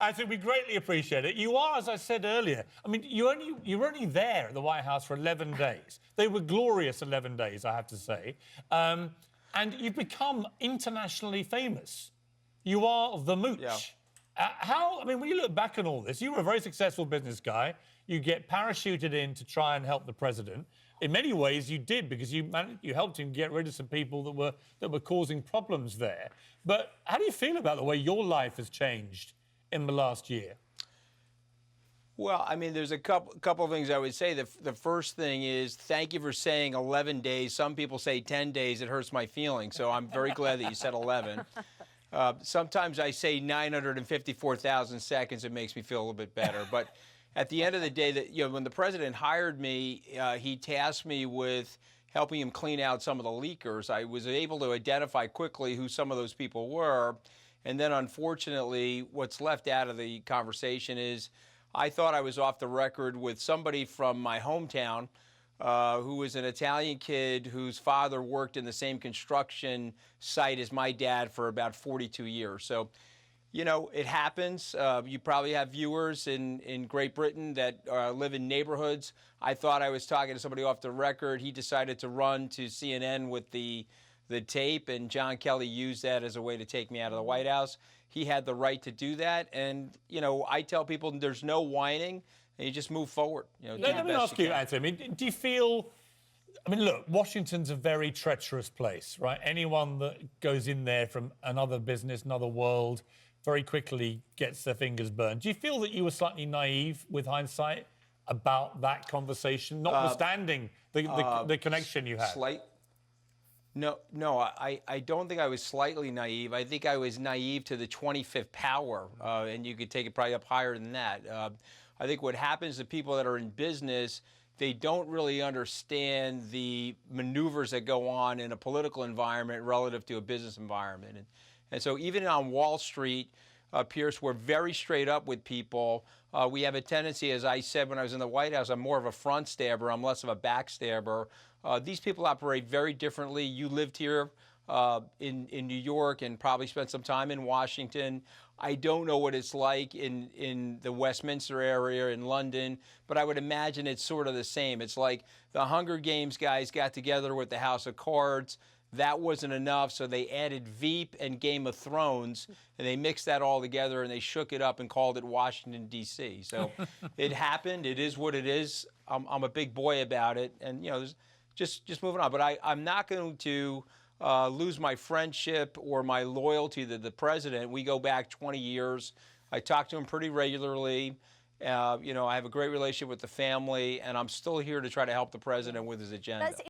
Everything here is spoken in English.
I think we greatly appreciate it. You are, as I said earlier, I mean, you were only there at the White House for 11 days. They were glorious 11 days, I have to say. And you've become internationally famous. You are the mooch. Yeah. I mean, when you look back on all this, you were a very successful business guy. You get parachuted in to try and help the president. In many ways, you did, because you helped him get rid of some people that were causing problems there. But how do you feel about the way your life has changed in the last year? Well, I mean, there's a couple of things I would say. The first thing is, thank you for saying 11 days. Some people say 10 days. It hurts my feelings. So I'm very glad that you said 11. Sometimes I say 954,000 seconds. It makes me feel a little bit better. But at the end of the day, when the president hired me, he tasked me with helping him clean out some of the leakers. I was able to identify quickly who some of those people were. And then, unfortunately, what's left out of the conversation is I thought I was off the record with somebody from my hometown who was an Italian kid whose father worked in the same construction site as my dad for about 42 years. So, you know, it happens. You probably have viewers in Great Britain that live in neighborhoods. I thought I was talking to somebody off the record. He decided to run to CNN with the tape, and John Kelly used that as a way to take me out of the White House. He had the right to do that, and, you know, I tell people there's no whining, and you just move forward. You know, let me ask you, Anthony, do you feel... I mean, look, Washington's a very treacherous place, right? Anyone that goes in there from another business, another world, very quickly gets their fingers burned. Do you feel that you were slightly naive with hindsight about that conversation, notwithstanding the connection you had? No, I don't think I was slightly naive. I think I was naive to the 25th power, and you could take it probably up higher than that. I think what happens to people that are in business, they don't really understand the maneuvers that go on in a political environment relative to a business environment. And so even on Wall Street, Piers, we're very straight up with people. We have a tendency, as I said when I was in the White House, I'm more of a front stabber, I'm less of a backstabber. These people operate very differently. You lived here in New York and probably spent some time in Washington. I don't know what it's like in the Westminster area in London, but I would imagine it's sort of the same. It's like the Hunger Games guys got together with the House of Cards. That wasn't enough, so they added Veep and Game of Thrones, and they mixed that all together, and they shook it up and called it Washington, D.C. So it happened. It is what it is. I'm a big boy about it, and, you know, just moving on. But I'm not going to lose my friendship or my loyalty to the president. We go back 20 years. I talk to him pretty regularly. You know, I have a great relationship with the family, and I'm still here to try to help the president with his agenda.